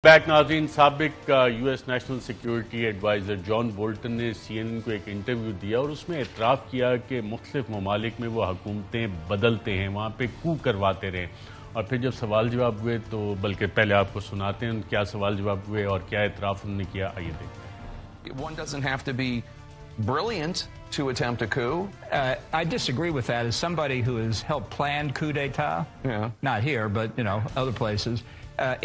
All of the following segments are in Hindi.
बैक नाज़रीन, साबिक US national security adviser John Bolton ने CNN को एक इंटरव्यू दिया और उसमें एतराफ़ किया कि मुख्तलिफ ममालिक में वो हुकूमतें बदलते हैं, वहाँ पे कू करवाते रहे। और फिर जब सवाल जवाब हुए तो बल्कि पहले आपको सुनाते हैं क्या सवाल जवाब हुए और क्या एतराफ़ उन्होंने किया, आइए देखते हैं। One doesn't have to be brilliant to attempt a coup. I disagree with that. As somebody who has helped plan coup d'etat, not here, but other places,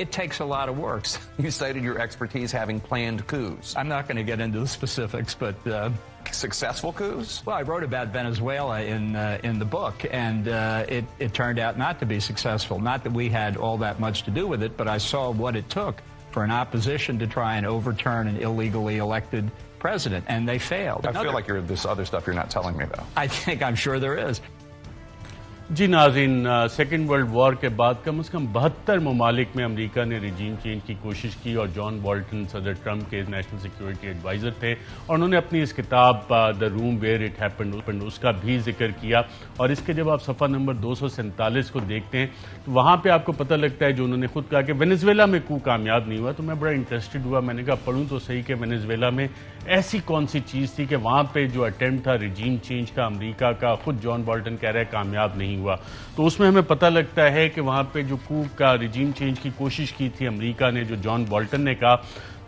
it takes a lot of work. You cited your expertise having planned coups. I'm not going to get into the specifics, but successful coups? Well, I wrote about Venezuela in the book, and it turned out not to be successful. Not that we had all that much to do with it, but I saw what it took for an opposition to try and overturn an illegally elected president, and they failed. I feel like there's other stuff you're not telling me, though. I'm sure there is. जी नाज़रीन, सेकेंड वर्ल्ड वॉर के बाद कम से कम 72 ममालिक में अमेरिका ने रिजीम चेंज की कोशिश की और जॉन बोल्टन सदर ट्रंप के नेशनल सिक्योरिटी एडवाइज़र थे और उन्होंने अपनी इस किताब the room where it happened उसका भी जिक्र किया। और इसके जब आप सफ़ा नंबर 247 को देखते हैं तो वहाँ पे आपको पता लगता है जो उन्होंने खुद कहा कि वेनेजुएला में कू कामयाब नहीं हुआ। तो मैं बड़ा इंटरेस्टेड हुआ, मैंने कहा पढ़ूँ तो सही कि वेनेजुएला में ऐसी कौन सी चीज़ थी कि वहाँ पे जो अटेम्प्ट था रिजीम चेंज का अमेरिका का, खुद जॉन बोल्टन कह रहा है कामयाब नहीं हुआ। तो उसमें हमें पता लगता है कि वहाँ पे जो कू का रिजीम चेंज की कोशिश की थी अमेरिका ने, जो जॉन बोल्टन ने कहा,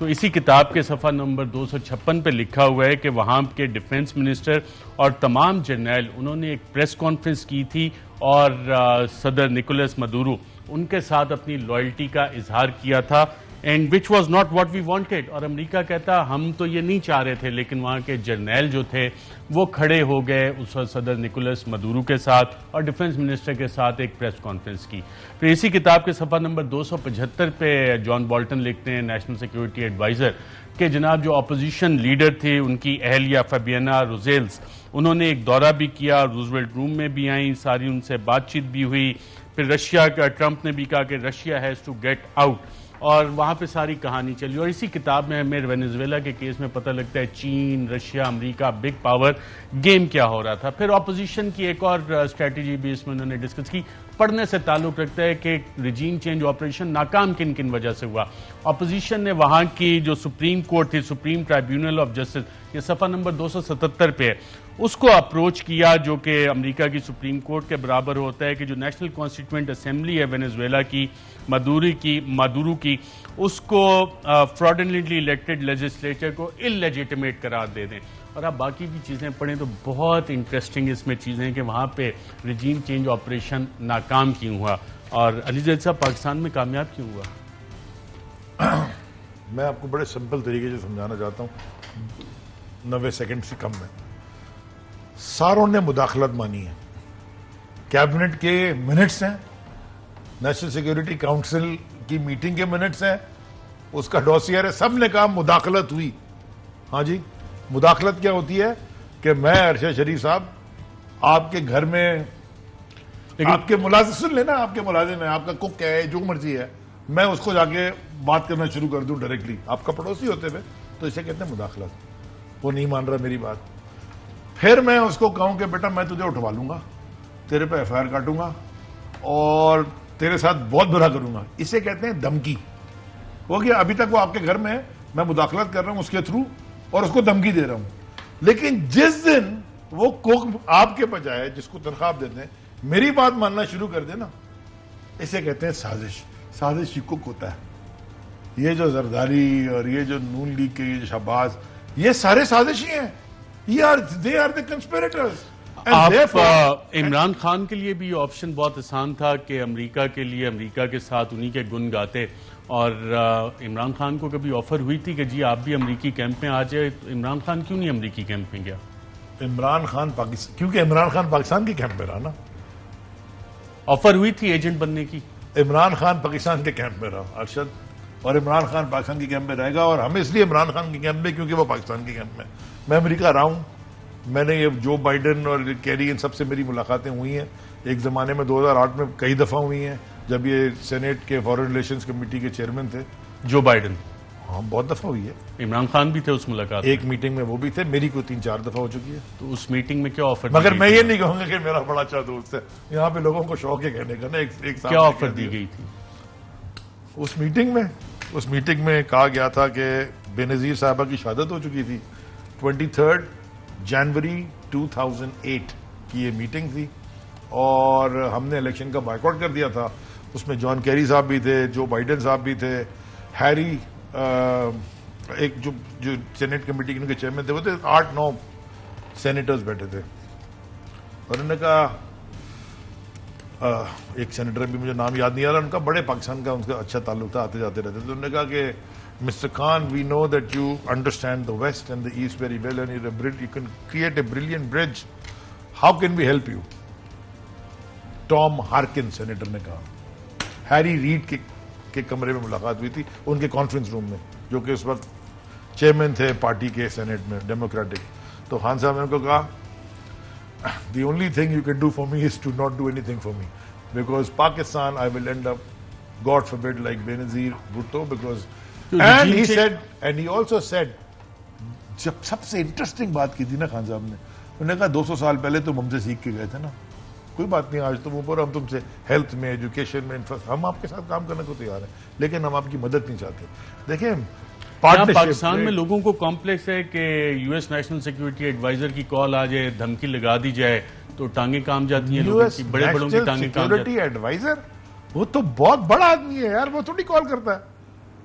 तो इसी किताब के सफ़ा नंबर 256 पे लिखा हुआ है कि वहाँ के डिफेंस मिनिस्टर और तमाम जर्नैल उन्होंने एक प्रेस कॉन्फ्रेंस की थी और सदर निकोलस मदुरो उनके साथ अपनी लॉयल्टी का इजहार किया था, and which was not what we wanted. और अमेरिका कहता हम तो ये नहीं चाह रहे थे, लेकिन वहाँ के जर्नैल जो थे वो खड़े हो गए उस सदर निकोलस मदुरो के साथ और डिफेंस मिनिस्टर के साथ एक प्रेस कॉन्फ्रेंस की। फिर इसी किताब के सफ़ा नंबर 275 पे जॉन बोल्टन लिखते हैं, नेशनल सिक्योरिटी एडवाइज़र, कि जनाब जो अपोजिशन लीडर थे उनकी अहलिया फबियाना रोजेल्स, उन्होंने एक दौरा भी किया, रूजवेल्ट रूम में भी आई, सारी उनसे बातचीत भी हुई। फिर रशिया का ट्रंप ने भी कहा कि Russia has to get out, और वहाँ पे सारी कहानी चली। और इसी किताब में हमें वेनेजुएला के केस में पता लगता है चीन, Russia, America, big power game क्या हो रहा था। फिर ऑपोजिशन की एक और स्ट्रेटजी भी इसमें उन्होंने डिस्कस की, पढ़ने से ताल्लुक रखता है कि रिजीम चेंज ऑपरेशन नाकाम किन किन वजह से हुआ। ऑपोजिशन ने वहाँ की जो सुप्रीम कोर्ट थी, सुप्रीम ट्राइब्यूनल ऑफ जस्टिस, ये सफ़ा नंबर 277 पे है, उसको अप्रोच किया, जो कि अमेरिका की सुप्रीम कोर्ट के बराबर होता है, कि जो नेशनल कॉन्स्टिट्यूएंट असेंबली है वेनेजुएला की, मदुरो की, उसको फ्रॉडुलेंटली इलेक्टेड लेजिस्लेचर को इलेजिटिमेट करार दे दें। और आप बाकी भी चीज़ें पढ़ें तो बहुत इंटरेस्टिंग इसमें चीज़ें हैं कि वहाँ पे रिजीम चेंज ऑपरेशन नाकाम क्यों हुआ और अली जैद साहब पाकिस्तान में कामयाब क्यों हुआ। मैं आपको बड़े सिंपल तरीके से समझाना चाहता हूँ, 90 सेकंड से कम में। सारों ने मुदाखलत मानी है, कैबिनेट के मिनट्स हैं, नेशनल सिक्योरिटी काउंसिल की मीटिंग के मिनट्स हैं, उसका डॉसियर है, सब ने कहा मुदाखलत हुई। हाँ जी, मुदाखलत क्या होती है कि मैं अरशद शरीफ साहब आपके घर में, आपके मुलाजिम, सुन लेना, आपके मुलाजिम है, आपका कुक है, जो मर्जी है, मैं उसको जाके बात करना शुरू कर दूं डायरेक्टली, आपका पड़ोसी होते हुए, तो इसे कहते हैं मुदाखलत। वो नहीं मान रहा मेरी बात, फिर मैं उसको कहूं कि बेटा मैं तुझे उठवा लूंगा, तेरे पे FIR काटूंगा और तेरे साथ बहुत बुरा करूंगा, इसे कहते हैं धमकी। हो गया, अभी तक वो आपके घर में है, मैं मुदाखलत कर रहा हूं उसके थ्रू और उसको धमकी दे रहा हूं। लेकिन जिस दिन वो कुक आपके बजाय जिसको तनख्वाह देते हैं मेरी बात मानना शुरू कर देना, इसे कहते हैं साजिश। साजिश ही कुक होता है। ये जो जरदारी और ये जो नून लीग के ये शहबाज, ये सारे साजिशी हैं, दे आर द कंस्पिरेटर्स। आप इमरान खान के लिए भी ऑप्शन बहुत आसान था कि अमेरिका के लिए अमेरिका के साथ उन्हीं के गुन गाते, और इमरान खान को कभी ऑफर हुई थी कि जी आप भी अमेरिकी कैंप में आ जाए, तो इमरान खान क्यों नहीं अमेरिकी कैंप में गया? इमरान खान पाकिस्तान, क्योंकि इमरान खान पाकिस्तान के कैंप में रहा ना। ऑफर हुई थी एजेंट बनने की, इमरान खान पाकिस्तान के कैंप में रहा अरशद, और इमरान खान पाकिस्तान के कैंप में रहेगा, और हम इसलिए इमरान खान के कैंप में क्योंकि वो पाकिस्तान के कैंप में। मैं अमेरिका रहा हूं, मैंने ये जो बाइडन और कैरी इन सबसे मेरी मुलाकातें हुई हैं, एक जमाने में 2008 में कई दफा हुई हैं, जब ये सेनेट के फॉरेन रिलेशंस कमेटी के चेयरमैन थे जो बाइडन। हाँ, बहुत दफा हुई है। इमरान खान भी थे उस मुलाकात, एक मीटिंग में वो भी थे, मेरी को 3-4 दफा हो चुकी है। तो उस मीटिंग में क्या ऑफर, मगर मैं ये नहीं कहूंगा कि मेरा बड़ा अच्छा दोस्त है, यहाँ पे लोगों को शौक है कहने का ना, एक क्या ऑफर दी गई थी उस मीटिंग में? उस मीटिंग में कहा गया था कि बेनजीर साहबा की शहादत हो चुकी थी। 23 जनवरी 2008 की ये मीटिंग थी और हमने इलेक्शन का बायकॉट कर दिया था। उसमें जॉन कैरी साहब भी थे, जो बाइडेन साहब भी थे, हैरी एक जो सेनेट कमेटी के चेयरमैन थे, वो थे 8-9 सेनेटर्स बैठे थे। और उन्होंने कहा, एक सेनेटर भी मुझे नाम याद नहीं आ रहा उनका, बड़े पाकिस्तान का उनका अच्छा ताल्लुक था, आते जाते रहते थे। उन्होंने कहा कि mister Khan, we know that you understand the West and the East very well and you can create a brilliant bridge, how can we help you? Tom Harkin senator ने कहा। हैरी रीड के कमरे में मुलाकात हुई थी, उनके कॉन्फ्रेंस रूम में, जो कि उस वक्त चेयरमैन थे पार्टी के सेनेट में डेमोक्रेटिक। तो खान साहब ने उनको कहा, the only thing you can do for me is to not do anything for me, because Pakistan I will end up, God forbid, like Benazir Bhutto, because and he said, and he also said, जब सबसे इंटरेस्टिंग बात की थी ना खान साहब ने, उन्होंने कहा 200 साल पहले तुम हमसे सीख के गए थे ना, कोई बात नहीं, आज तुम ऊपर, हम तुमसे हेल्थ में, एजुकेशन में, हम आपके साथ काम करने को तैयार हैं, लेकिन हम आपकी मदद नहीं चाहते। देखें, पाकिस्तान में लोगों को कॉम्प्लेक्स है कि यूएस नेशनल सिक्योरिटी एडवाइजर की कॉल आ जाए, धमकी लगा दी जाए तो टांगे काम जाती हैं, लोगों की, बड़े बड़ों की टांगे काम जाती हैं। एडवाइजर वो तो बहुत बड़ा आदमी है यार, वो थोड़ी कॉल करता है,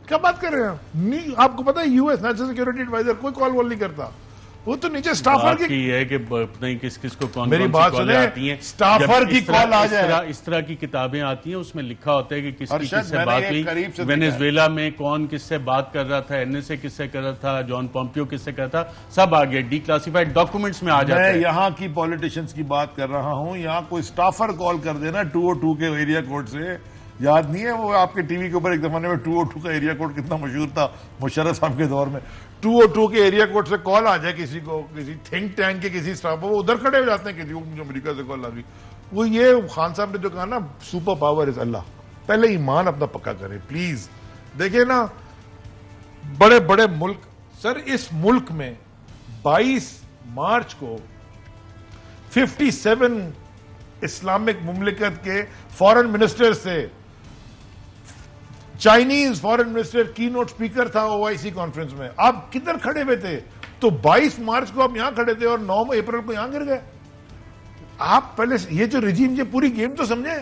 क्या बात कर रहे हैं नहीं? आपको पता है यूएस नेशनल सिक्योरिटी एडवाइजर कोई कॉल वॉल नहीं करता, वो तो नीचे स्टाफर की है कि नहीं किस को कौन मेरी बात सुने, आती हैं, स्टाफर की कॉल आ जाए, इस तरह की किताबें आती हैं, उसमें लिखा होता है कि किससे बात हुई, वेनेजुएला में कौन किससे बात कर रहा था, एनएसए किससे कर रहा था, जॉन पॉम्पियो किससे कर रहा था, सब आ गया, डिक्लासिफाइड डॉक्यूमेंट्स में आ जाता है। मैं यहाँ की पॉलिटिशियंस की बात कर रहा हूँ, यहाँ कोई स्टाफर कॉल कर देना 202 के एरिया कोड से, याद नहीं है वो आपके टीवी के ऊपर एक जमाने में 202 का एरिया कोड कितना मशहूर था मुशर्रफ साहब के दौर में, 202 के एरिया कोड से कॉल आ जाए किसी को, किसी थिंक टैंक के किसी स्टाफ, वो उधर खड़े हो जाते हैं कि मुझे अमेरिका से कॉल आ गई। वो ये खान साहब ने जो कहा ना, सुपर पावर इज अल्लाह, पहले ईमान अपना पक्का करें प्लीज। देखिए ना, बड़े बड़े मुल्क, सर इस मुल्क में 22 मार्च को 57 इस्लामिक मुमलिकत के फॉरेन मिनिस्टर से, चाइनीज फॉरेन मिनिस्टर की नोट स्पीकर था ओआईसी कॉन्फ्रेंस में, आप किधर खड़े हुए थे? तो 22 मार्च को आप यहां खड़े थे और 9 अप्रैल को यहां गिर गए। आप पहले ये जो रिजीम, ये पूरी गेम तो समझे,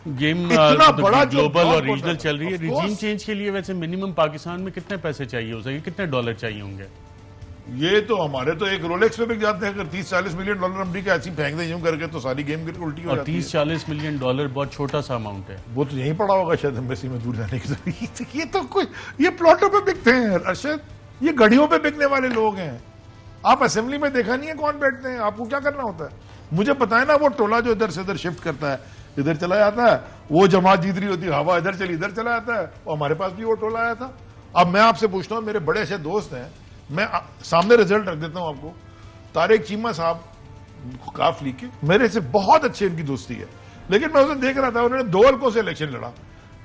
गेम इतना बड़ा ग्लोबल और रीजनल चल रही है। रिजीम चेंज के लिए वैसे मिनिमम पाकिस्तान में कितने पैसे चाहिए हो सके, कितने डॉलर चाहिए होंगे? ये तो हमारे तो एक रोलेक्स पे बिक जाते हैं, अगर 30-40 मिलियन डॉलर अमेरिका ऐसी फेंक दे यूं करके तो सारी गेम उल्टी हो जाती है। 30-40 मिलियन डॉलर बहुत छोटा सा अमाउंट है, वो तो यहीं पड़ा होगा शायद एम्बेसी में दूर जाने की। ये तो कोई, ये प्लॉटों पे बिकते हैं अरशद, ये घड़ियों पे बिकने वाले लोग हैं। आप असेंबली में देखा नहीं है कौन बैठते हैं? आपको क्या करना होता है? मुझे पता है ना, वो टोला जो इधर से इधर शिफ्ट करता है, इधर चला जाता है, वो जमात जीत रही होती है, हवा इधर चली इधर चला जाता है। और हमारे पास भी वो टोला आया था। अब मैं आपसे पूछता हूं, मेरे बड़े ऐसे दोस्त हैं, मैं सामने रिजल्ट रख देता हूं आपको, तारिक चीमा साहब काफ लीग के, मेरे से बहुत अच्छी उनकी दोस्ती है, लेकिन मैं उसे देख रहा था, उन्होंने 2 हल्कों से इलेक्शन लड़ा,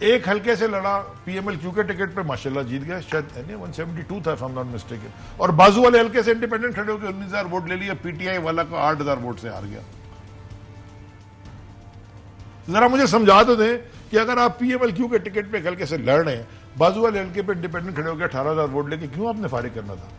एक हल्के से लड़ा पीएमएलक्यू के टिकट पे, माशाल्लाह जीत गया, शायद 172 था, if I'm not mistaken, और बाजू वाले हल्के से इंडिपेंडेंट खड़े होकर 19,000 वोट ले लिया, पीटीआई वाला का 8,000 वोट से हार गया। जरा मुझे समझा तो दें कि अगर आप पीएमएलक्यू के टिकट पे हल्के से लड़ रहे हैं, बाजू वाले हल्के पे इंडिपेंडेंट खड़े होकर 18,000 वोट लेके क्यों आपने फारिग करना था?